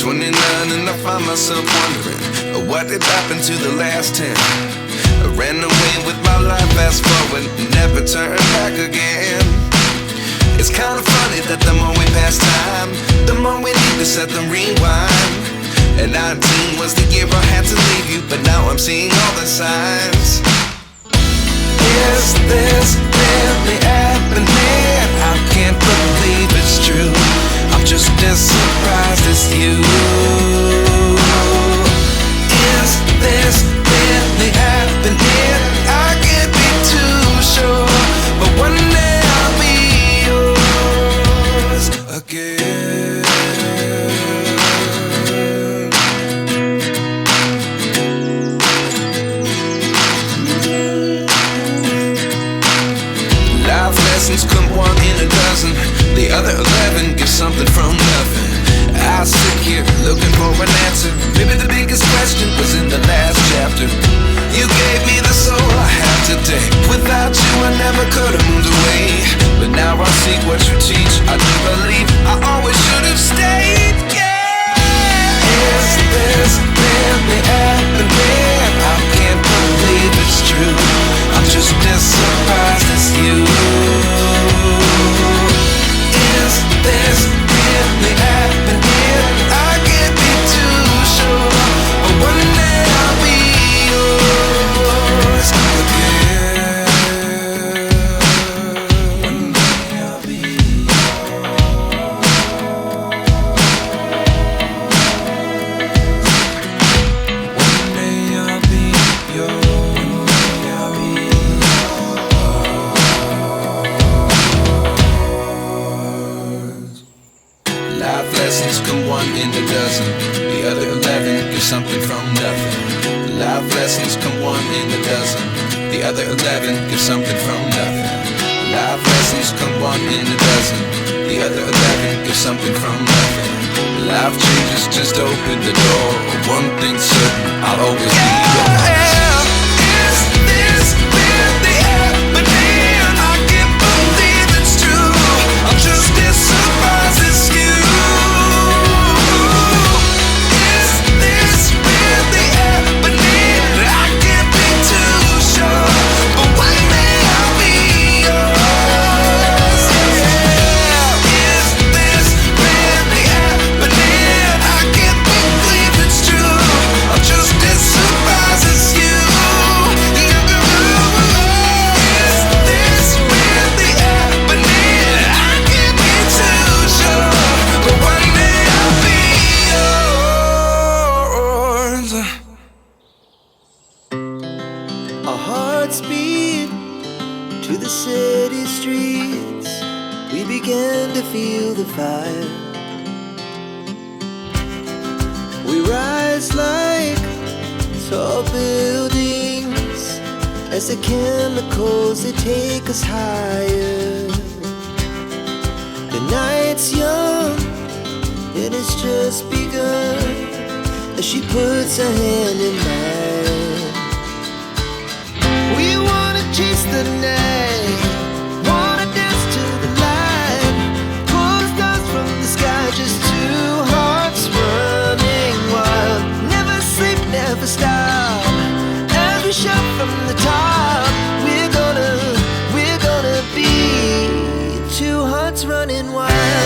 29 and I find myself wondering, what did happen to the last 10? I ran away with my life, fast forward, never turn back again. It's kind of funny that the more we pass time, the more we need to set the rewind. And 19 was the year I had to leave you, but now I'm seeing all the signs. Is this really happening? I can't believe it's true. I'm just as surprised as you. Is this really happening? I can't be too sure, but one day I'll be yours again. Life lessons come one in a dozen. The other 11 give something from nothing. I sit here looking for an answer. Maybe the biggest question was in the last chapter. You gave me the soul I have today. Without you I never could have moved away. But now I see what you teach. I do believe I always should have stayed. Yeah. Is this really happening? I can't believe it's true. I'm just as surprised as you. Is this really happening? I can't be too sure, but one day I'll be yours again. One day I'll be One day I'll be yours. I'll be yours. Life lessons come one in a dozen. The other 11 give something from nothing. Life lessons come one in a dozen. The other 11 give something from nothing. Life lessons come one in a dozen. The other 11 give something from nothing. Life changes just open the door. One thing's certain, I'll always be yours. Is this really happening? I can't believe it's true. I'm just as surprised as you. Is this really happening? I can't be too sure, but one day I'll be yours. Yeah. Is this really happening? I can't believe it's true. I'm just as surprised as you. Is this really happening? I can't be too sure, but one day I'll be yours. Our hearts beat to the city streets. We began to feel the fire. We rise like tall buildings as the chemicals, they take us higher. The night's young and it's just begun as she puts her hand in mine. We wanna chase the night, wanna dance to the light, pull the stars from the sky, just two hearts running wild. Never sleep, never stop, as we shout from the top. We're gonna be two hearts running wild.